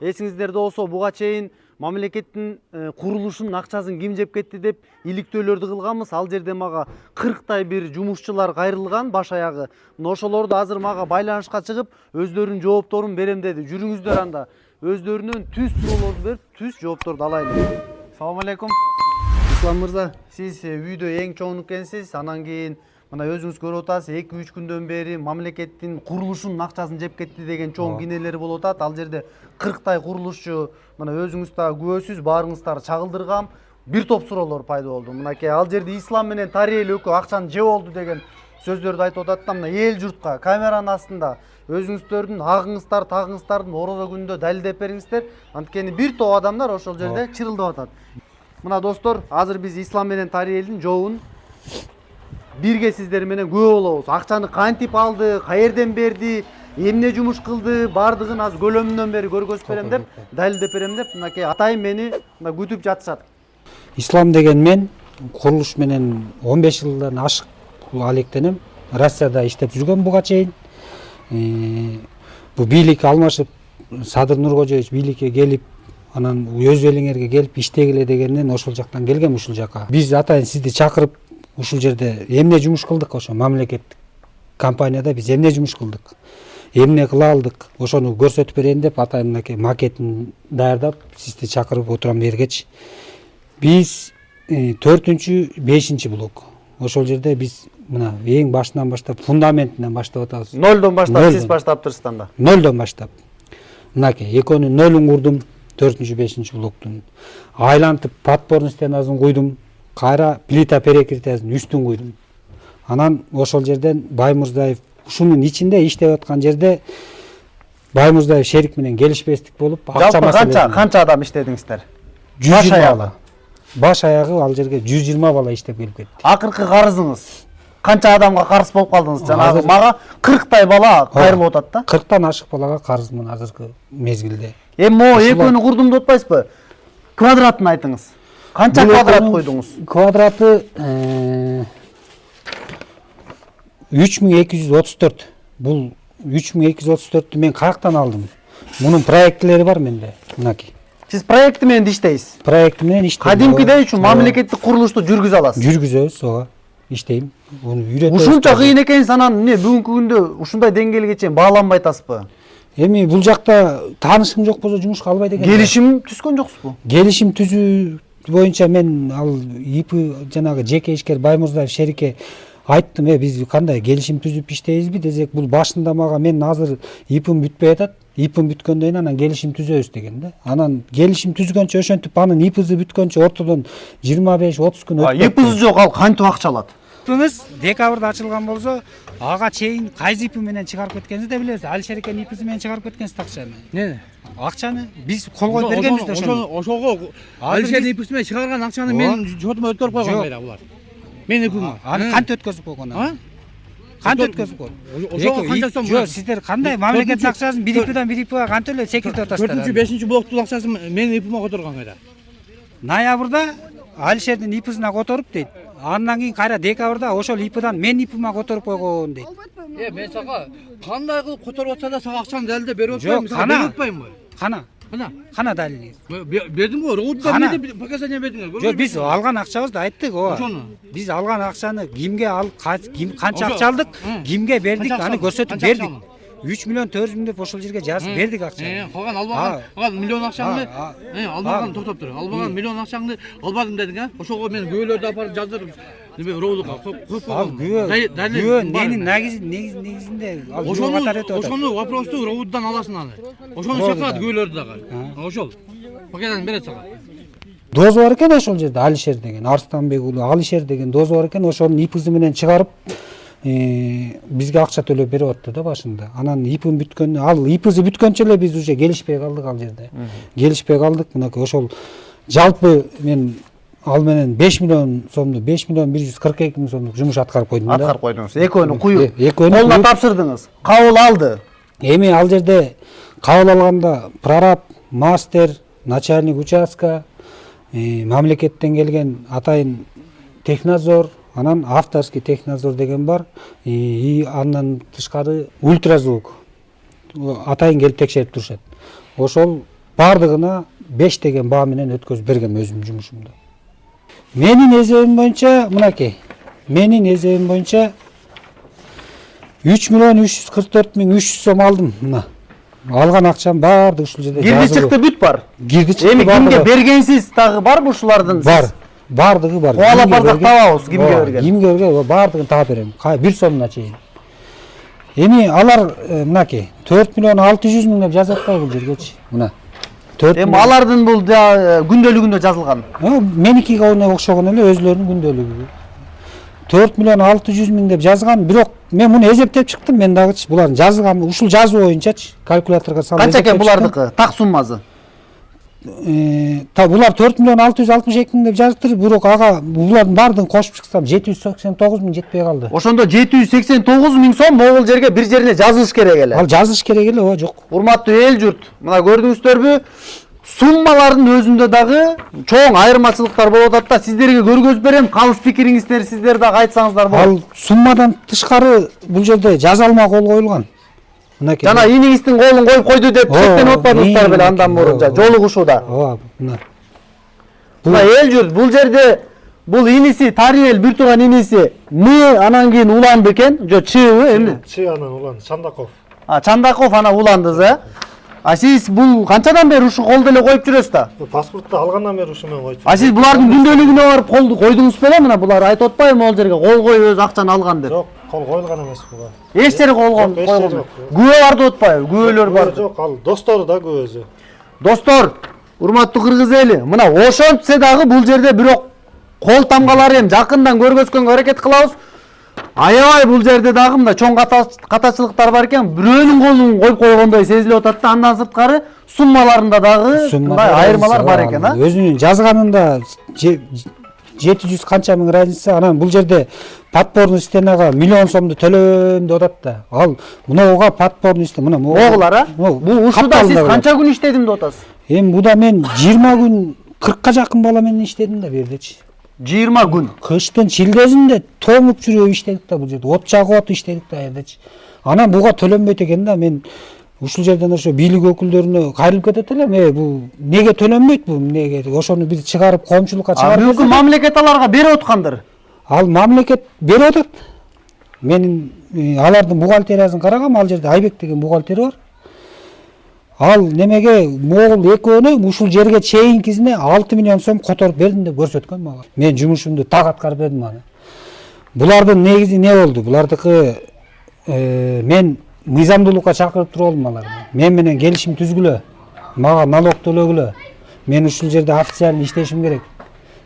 Эсиңиздерде болсо буга чейин мамлекеттин курулушунун акчасын ким жеп кетти деп иликтөөлөрдү кылганбыз. Ал жерде мага 40 бир жумушчулар кайрылган баш аягы. Мына ошолорду азыр мага байланышка чыгып, өздөрүнүн жоопторун берем деди. Жүрүңүздөр анда. Өздөрүнөн түз суроолорду берип, түз жоопторду алайлы. Салам алейкум. Ислам мырза, сиз үйдө эң чоң экенсиз. Анан кийин мына өзүңүз көрүп атасыз, 2-3 күндөн бери мамлекеттин курулушунун акчасын жеп кетти деген чоң кинелер болуп атат. Ал жерде 40 курулушчу, мына өзүңүз да күбөсүз, баарыңыздарды чагылдыргам. Бир топ суроолор пайда болду. Мынакей ал жерде ислам менен тарыйел өкү акчаны жеп болду деген сөздөрдү айтып атат да, мына эл журтка камеранын астында өзүңүздөрдүн агыңыздар, тагыңыздардын орозо күнүндө далилдеп бериңиздер. Анткени бир топ адамдар ошол жерде чырылдап атат. Мына достор, азыр биз ислам менен тарыйелдин жообун бирге сиздер менен күбө болобуз. Акчаны кантип алды, каерден берди, эмне жумуш кылды, бардыгын аз көлөмүнөн бери көргөзүп берем деп, далилдеп берем деп, мынакей атайым мени мына күтүп жатышат. Ислам деген мен курулуш менен 15 жылдан ашык алектенем. Россияда иштеп жүргөм буга чейин. Бу бийлик алмашып, Садыр Нуркожоевич бийликке келип, анан өз элиңерге келип иштегиле дегенден ошол жактан келгем ушул жака. Биз атайын сизди чакырып ушул жерде эмне жумуш кылдык, ошо мамлекеттик компанияда биз эмне жумуш кылдык, эмне кыла алдык, ошону көрсөтүп берейин деп атайын мынакей макетин даярдап сизди чакырып отурам бергечи. Биз 4-5 блок. Ошол жерде биз мына эң башынан баштап, фундаментинен баштап атабыз. Нолдон баштап сиз баштаптырсыздар да. Нолдон баштап. Мынакей экөөнүн нолун курдум, 4-5 блоктун. Айлантып подпорный стенасын куйдум. Кайра плита перекрытиясын үстүн куйдум. Анан ошол жерден Баймурзаев ушунун ичинде иштеп аткан жерде Баймурзаев шерик менен келишпестик болуп, акча маселеси. Канча адам иштедиңиздер? 120 бала. Баш аягы ал жерге 120 бала иштеп келип кетти. Акыркы карызыңыз канча адамга карыз болуп калдыңыз? Жанагы мага 40 бала кайрылып атат да. 40 ашык балага карызмын азыркы мезгилде. Эми могу экөөнү курдум деп атпайсызбы? Квадратын айтыңыз. Канча квадрат койдуңуз? Квадраты 3234. Бул 3234-тү мен каяктан алдым? Мунун проекттери бар менде. Мынакей. Сиз проекти менен иштейсиз? Проекти менен иштейм. Кадимкидей үчүн мамлекеттик курулушту жүргүзө аласыз? Жүргүзөбүз, ооба. Иштейм. Муну үйрөтөбүз. Ушунча кыйын экенсиз, анан эмне бүгүнкү күндө ушундай деңгээлге чейин бааланбай атасызбы? Эми бул жакта таанышым жок болсо жумушка албайт экен. Келишим түзгөн жоксузбу? Келишим түзүү боюнча мен ал ИП жанагы жеке ишкер Баймурзаев шерикке айттым, биз кандай келишим түзүп иштейбизби десек, бул башында мага мен азыр ИПим бүтпөй атат. ИПим бүткөндөн кийин анан келишим түзөбүз деген да. Анан келишим түзгөнчө ошентип анын ИПиси бүткөнчө ортодон 25-30 күн өтүп. ИПиси жок, ал кантип акча алат? ИПиңиз декабрда ачылган болсо, ага чейин кайсы ИПи менен чыгарып кеткениңизди да билебиз. Алишер экен ИПиси менен чыгарып кеткенсиз акчаны. Не? Акчаны биз кол коюп бергенбиз да ошону. Ошого Алишер ИПиси менен чыгарган акчаны мен жотума өткөрүп койгон кайда булар? Мен ИПиме. Аны кант өткөзүп койгон аны? Кант өткөзүп койгон. Ошого канча сом? Жок, сиздер кандай мамлекеттин акчасын бир ИПидан бир ИПиге кант эле секиртип атасыздар? 4-5 блоктун акчасын мен ИПиме которгон кайда? Ноябрда Алишердин ИПисине которуп дейт. Андан кийин кайра декабрда ошол ИПидан мен ИПиме которуп койгон дейт. Мен сага кандай кылып которуп атса да сага акчаны далилдеп берип атпайм, Жок, кана. берип атпаймынбы? Кана далили. Бердим го, роутта эмне показания бердиңер? Жок, биз алган акчабызды айттык, ооба. Ошону. Биз алган акчаны кимге ким канча акча алдык, кимге бердик, аны көрсөтүп бердик. 3 миллион 400 миң деп ошол жерге жазып бердик акчаны. Калган албаган миллион акчаңды, албаган токтоп тур. Албаган миллион акчаңды албадым дедиң, а? Ошого мен күбөлөрдү алып жаздырып, роулукка коюп койгом. Күбө ненин негизинде ал күбө катары өтөт. Ошону вопросту роуттан аласың аны. Ошону чакырат күбөлөрдү дагы. Ошол. Пакетаны берет сага. Дозу бар экен ошол жерде, Алишер деген, Арстанбек уулу Алишер деген дозу бар экен, ошонун ИПиси менен чыгарып бизге акча төлөп берип атты да башында. Анан ИПим бүткөн, ал ИПиси бүткөнчө эле биз уже келишпей калдык ал жерде. Келишпей калдык. Мынакей ошол жалпы мен ал менен 5 миллион сомду, 5 миллион 142 миң сомдук жумуш аткарып койдум да. Аткарып койдуңуз. Экөөнү куюп, экөөнү колуна тапшырдыңыз. Кабыл алды. Эми ал жерде кабыл алганда прораб, мастер, начальник участка, мамлекеттен келген атайын технадзор, анан авторский технадзор деген бар. Андан тышкары ультразвук атайын келип текшерип турушат. Ошол бардыгына 5 деген баа менен өткөзүп бергем өзүмдүн жумушумду. Менин эсебим боюнча мынакей. Менин эсебим боюнча 3.344.300 сом алдым мына. Алган акчам баардыгы ушул жерде Кирди чыкты бүт бар. Кирди чыкты. Эми кимге бергенсиз дагы барбы ушулардын? Бар. Бардыгы бар. Кубалап барсак табабыз кимге берген. Кимге берген баардыгын таап берем. 1 сомуна чейин. Эми алар мынакей 4.600.000 деп жазып атпайбы бул жергечи. Мына. Эми алардын бул күндөлүгүндө жазылган. Меникиге окшогон эле өзлөрүнүн күндөлүгү. 4.600.000 деп жазган, бирок мен муну эсептеп чыктым, мен дагычы булардын жазылган ушул жазуу боюнчачы калькуляторго салып. Канча экен булардыкы? Так суммасы? Булар 4.662.000 деп жазыптыр, бирок ага булардын баардыгын кошуп чыксам 789.000 жетпей калды. Ошондо 789.000 сом могул жерге бир жерине жазылыш керек эле. Ал жазыш керек эле, жок. Урматтуу эл журт, мына көрдүңүздөрбү? Суммалардын өзүндө дагы чоң айырмачылыктар болуп атат да, сиздерге көргөзүп берем. Калыс пикириңиздер сиздер дагы айтсаңыздар болот. Ал суммадан тышкары бул жерде жазалма кол коюлган. Мынакей. Жана иниңиздин колун коюп койду деп чектенип атпадыңыздар беле андан мурун жолугушууда. Мына. Мына эл журт, бул жерде бул иниси Тариел бир тууган иниси анан кийин уланды экен, жо чыбы эмне? Чы анан уланды, Чандаков. Чандаков анан уландыңыз, сиз бул канчадан бери ушу колду эле коюп жүрөсүз да? Паспортто алгандан бери ушу менен коюп. Сиз булардын күндөлүгүнө барып колду койдуңуз беле? Мына булар айтып атпайбы могул жерге кол коюп өз акчаны алган деп? Жок, кол коюлган эмес буга. Эч жерге койгон. Күбө бар деп атпайбы? Күбөлөр бар. Жок, ал достору да күбөсү. Достор, урматтуу кыргыз эли, мына ошентсе дагы бул жерде бирок кол тамгалары эми жакындан көргөзгөнгө аракет кылабыз. Аябай бул жерде дагы мына чоң катачылыктар бар экен. Бирөөнүн колун коюп койгондой сезилип атат да, андан сырткары суммаларында дагы мындай айырмалар бар экен, Өзүнүн жазганында 700 канча миң разница, анан бул жерде подпорный стенага миллион сомду төлөм деп атат да. Ал мынауга подпорный стена, мына могулар, бул ушуда сиз канча күн иштедим деп атасыз? Эми буда мен 20 күн 40ка жакын бала менен иштедим да бу жердечи. 20 күн. Кыштын шилдесинде тоңуп жүрүп иштедик да бул жерде. От жагып атып иштедик да жердечи. Анан буга төлөнбөйт экен да, мен ушул жерден ошо бийлик өкүлдөрүнө кайрылып кетет элем. Бул неге төлөнбөйт бул? Неге? Ошону бир чыгарып коомчулукка чыгарып. Мүмкүн мамлекет аларга берип аткандыр. Ал мамлекет берип атат. Менин алардын бухгалтериясын карагам, ал жерде Айбек деген бухгалтери бар. Ал немеге могул экөөнө ушул жерге чейинкисине 6 миллион сом которуп бердим деп көрсөткөн мага. Мен жумушумду так аткарып бердим аны. Булардын негизи не болду? Булардыкы мен мыйзамдуулукка чакырып туруп алдым аларды. Мен менен келишим түзгүлө. Мага налог төлөгүлө. Мен ушул жерде официально иштешим керек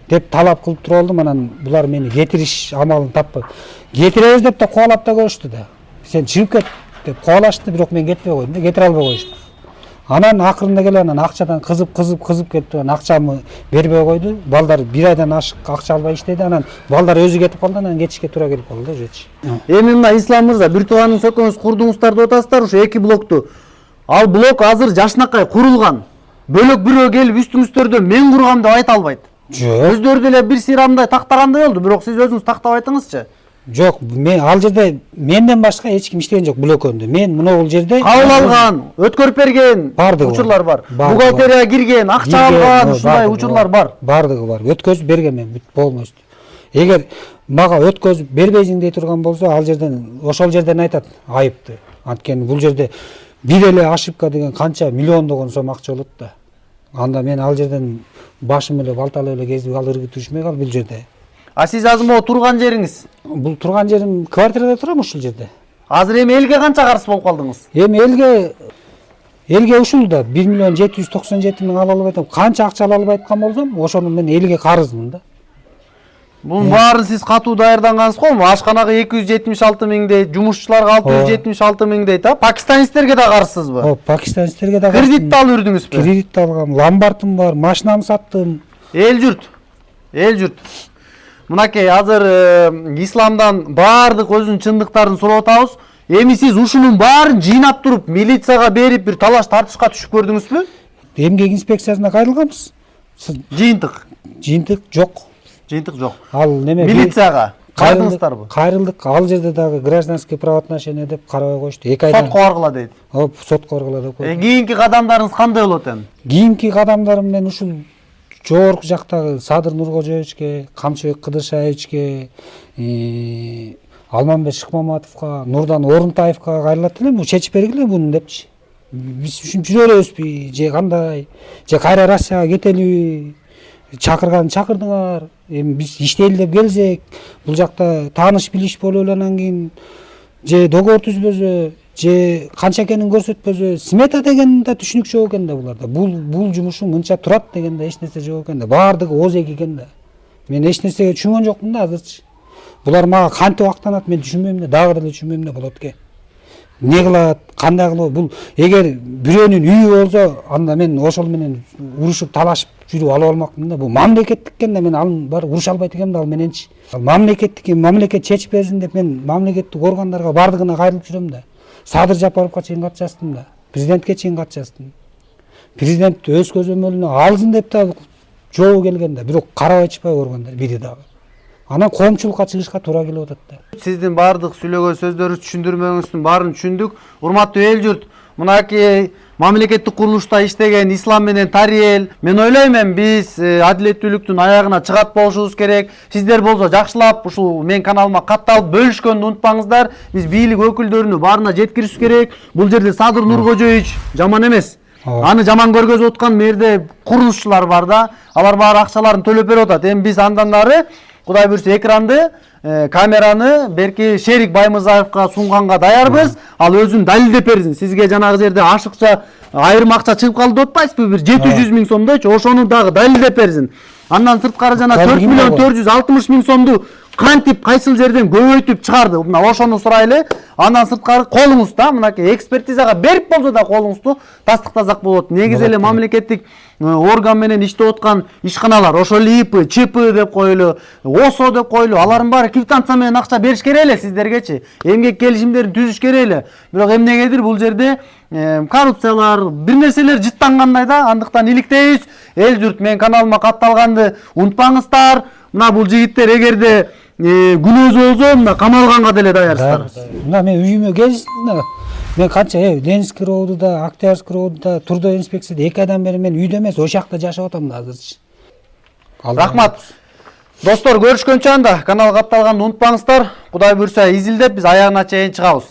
деп талап кылып туруп алдым. Анан булар мени кетириш амалын таппай. Кетиребиз деп да кубалап да көрүштү да. Сен чыгып кет деп кубалашты, бирок мен кетпей койдум да, кетире албай коюшту. Анан акырында келе анан акчадан кызып кетип, акчамы бербей койду. Балдар бир айдан ашык акча албай иштеди. Анан балдар өзү кетип калды, анан кетишке туура келип калды да жечи. Эми мына Ислам мырза, бир тууганын сөкөңүз курдуңуздар деп атасыздар, ушу 2 блокту. Ал блок азыр жашынакай курулган. Бөлөк бирөө келип үстүңүздөрдө мен кургам деп айта албайт. Жок. Өздөрү деле бир сыйрамдай тактагандай болду, бирок сиз өзүңүз тактап айтыңызчы. Жок, мен ал жерде менден башка эч ким иштеген жок блокөндө. Мен мына бул жерде кабыл алган, өткөрүп берген учурлар бар. Бухгалтерияга кирген, акча алган, ушундай учурлар бар. Бардыгы бар. Өткөзүп берген мен бүт полностью. Эгер мага өткөзүп бербейсиң дей турган болсо, ал жерден ошол жерден айтат айыпты. Анткени бул жерде бир эле ошибка деген канча миллиондогон сом акча болот да. Анда мен ал жерден башым эле балталап эле кезип ал иргитишмей кал бул жерде. Сиз азыр могу турган жериңиз? Бул турган жерим квартирада турам ушул жерде. Азыр эми элге канча карыз болуп калдыңыз? Эми элге ушул да 1.797.000 ала албай атам. Канча акча ала албай аткан болсом, ошону мен элге карызмын да. Бунун баарын сиз катуу даярдангансыз го? Ашканага 276.000 дейт, жумушчуларга 676.000 дейт, пакистанецтерге да карызсызбы? Пакистанецтерге да карыз. Кредитти алып үрдүңүзбү? Кредит алгам, ломбардым бар, машинамды саттым. Эл журт. Мынакей азыр Исламдан баардык өзүнүн чындыктарын сурап атабыз. Эми сиз ушунун баарын жыйнап туруп милицияга берип бир талаш тартышка түшүп көрдүңүзбү? Эмгек инспекциясына кайрылганбыз. Жыйынтык жок. Жыйынтык жок. Ал неме милицияга Бардыңыздарбы? Кайрылдык. Ал жерде дагы гражданский правоотношение деп карабай коюшту. 2 айдан. Сотко баргыла дейт. Сотко баргыла деп койду. Кийинки кадамдарыңыз кандай болот эми? Кийинки кадамдарым мен ушул жогорку жактагы Садыр Нуркожоевичке, Камчыбек Кыдыршаевичке, Алмамбет Шыкмаматовго, Нурдан Орунтаевго кайрылат элем, чечип бергиле муну депчи. Биз ушинтип жүрө беребизби, же кандай, же кайра Россияга кетелиби? Чакырдыңар, эми биз иштейли деп келсек, бул жакта тааныш билиш болуп эле анан кийин же договор түзбөсө, же канча экенин көрсөтпөсө, смета деген да түшүнүк жок экен да буларда. Бул жумушуң мынча турат деген да эч нерсе жок экен да. Баардыгы ооз экен да. Мен эч нерсеге түшүнгөн жокмун да азырчы. Булар мага кантип актанат мен түшүнбөйм да, дагы деле түшүнбөйм да болотке. Не кылат, кандай кылып, бул эгер бирөөнүн үйү болсо, анда мен ошол менен урушуп талашып жүрүп алып алмакмын да. Бул мамлекеттик экен да, мен ал бар уруша албайт экенмин да ал мененчи. Ал мамлекет чечип берсин деп мен мамлекеттик органдарга бардыгына кайрылып жүрөм да. Садыр Жапаровго чейин кат жаздым да. Президентке чейин кат жаздым. Президент өз көзөмөлүнө алсын деп да жообу келген да. Бирок карабай чыкпай көргөндөр бири дагы. Анан коомчулукка чыгышка туура келип атат да. Сиздин баардык сүйлөгөн сөздөрүңүз, түшүндүрмөңүздүн баарын түшүндүк. Урматтуу эл журт, мынакей мамлекеттик курулушта иштеген Ислам менен Тариел, мен ойлойм эми биз адилеттүүлүктүн аягына чыгат болушубуз керек. Сиздер болсо жакшылап ушул мен каналыма катталып бөлүшкөндү унутпаңыздар. Биз бийлик өкүлдөрүнө баарына жеткиришибиз керек. Бул жерде Садыр Нуркожоевич жаман эмес. Аны жаман көргөзүп аткан мерде курулушчулар бар да. Алар баары акчаларын төлөп берип атат. Эми биз андан ары Кудай буйрса экранды, камераны берки Шерик Баймырзаевга сунганга даярбыз. Ал өзүн далилдеп берсин. Сизге жанагы жерде ашыкча айрым акча чыгып калды деп атпайсызбы? Бир 700 миң сомдойчу, ошону дагы далилдеп берсин. Андан сырткары жана 4 миллион 460 миң сомду кантип кайсыл жерден көбөйтүп чыгарды? Мына ошону сурайлы. Андан сырткары колуңузда, мынакей экспертизага берип болсо да колуңузду тастыктасак болот. Негизи эле мамлекеттик орган менен иштеп аткан ишканалар, ошол ИП, ЧП деп коелу, ОСО деп коелу, алардын баары квитанция менен акча бериш керек эле сиздергечи. Эмгек келишимдерин түзүш керек эле. Бирок эмнегедир бул жерде коррупциялар, бир нерселер жыттангандай да, андыктан иликтейбиз. Эл журт, мен каналыма катталганды унутпаңыздар. Мына бул жигиттер эгерде күнөөсү болсо, мына камалганга деле даярсыздар. Мына мен үйүмө келсин да. Мен канча Ленинский роодуда, Октябрьский роодуда, Трудовой инспекцияда 2 айдан бери мен үйдө эмес, ошол жакта жашап атам да азырчы. Рахмат. Достор, көрүшкөнчө анда каналга катталганды унутпаңыздар. Кудай буйрса изилдеп биз аягына чейин чыгабыз.